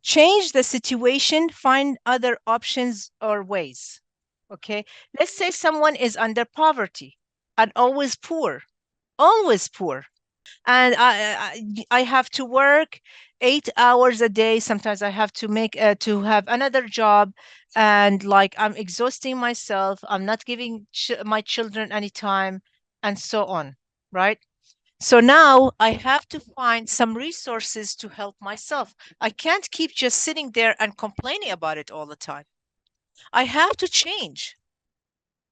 change the situation, find other options or ways. Okay. Let's say someone is under poverty and always poor. And I have to work 8 hours a day. Sometimes I have to make to have another job, and like I'm exhausting myself. I'm not giving my children any time, and so on. Right. So now I have to find some resources to help myself. I can't keep just sitting there and complaining about it all the time. I have to change.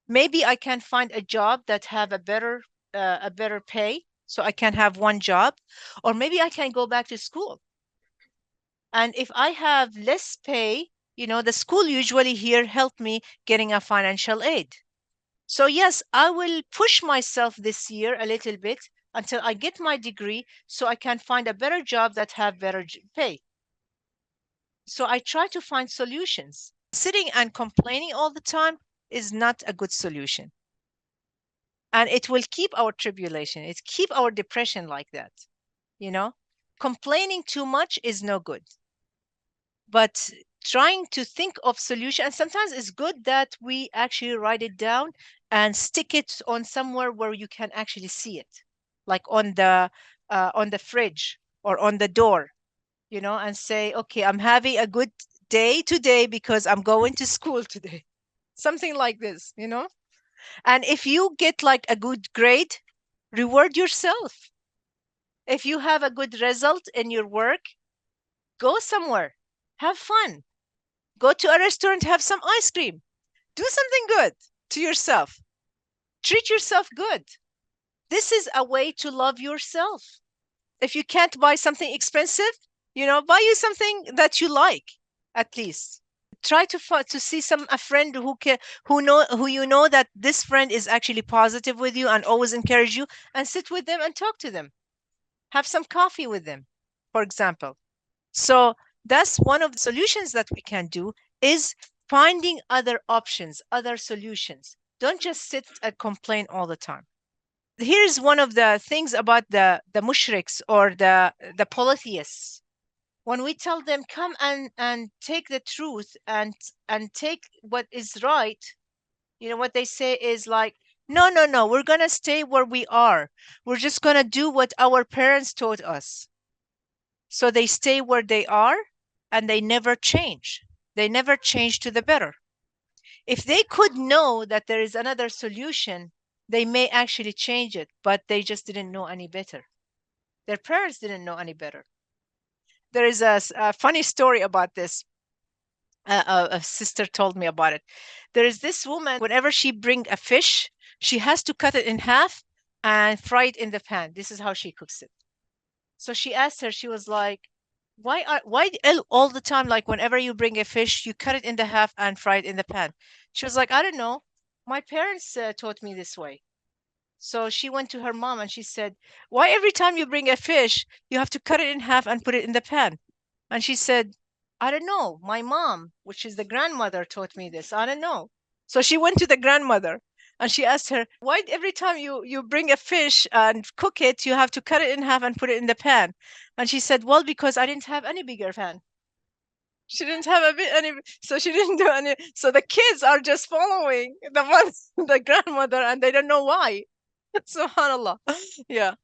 Maybe I can find a job that have a better pay, so I can have one job, or maybe I can go back to school. And if I have less pay, the school usually here help me getting a financial aid. So yes, I will push myself this year a little bit until I get my degree so I can find a better job that have better pay. So I try to find solutions. Sitting and complaining all the time is not a good solution. And it will keep our tribulation, it keep our depression like that. You know, complaining too much is no good. But trying to think of solution, and sometimes it's good that we actually write it down and stick it on somewhere where you can actually see it, like on the fridge or on the door, and say, okay, I'm having a good day today because I'm going to school today. Something like this. And if you get like a good grade, reward yourself. If you have a good result in your work, go somewhere, have fun, go to a restaurant, have some ice cream, do something good to yourself, treat yourself good. This is a way to love yourself. If you can't buy something expensive, buy you something that you like, at least. Try to see a friend who you know that this friend is actually positive with you and always encourage you, and sit with them and talk to them. Have some coffee with them, for example. So that's one of the solutions that we can do, is finding other options, other solutions. Don't just sit and complain all the time. Here's one of the things about the mushriks, or the polytheists. When we tell them, come and take the truth and take what is right, what they say is like, no, no, no, we're going to stay where we are. We're just going to do what our parents taught us. So they stay where they are, and they never change. They never change to the better. If they could know that there is another solution, they may actually change it, but they just didn't know any better. Their parents didn't know any better. There is a funny story about this. A sister told me about it. There is this woman, whenever she bring a fish, she has to cut it in half and fry it in the pan. This is how she cooks it. So she asked her, she was like, why all the time, like whenever you bring a fish, you cut it in the half and fry it in the pan? She was like, I don't know. My parents taught me this way. So she went to her mom and she said, why every time you bring a fish, you have to cut it in half and put it in the pan? And she said, I don't know. My mom, which is the grandmother, taught me this. I don't know. So she went to the grandmother and she asked her, why every time you bring a fish and cook it, you have to cut it in half and put it in the pan? And she said, well, because I didn't have any bigger pan. She didn't have any, so she didn't do any. So the kids are just following the grandmother, and they don't know why. Subhanallah. Yeah.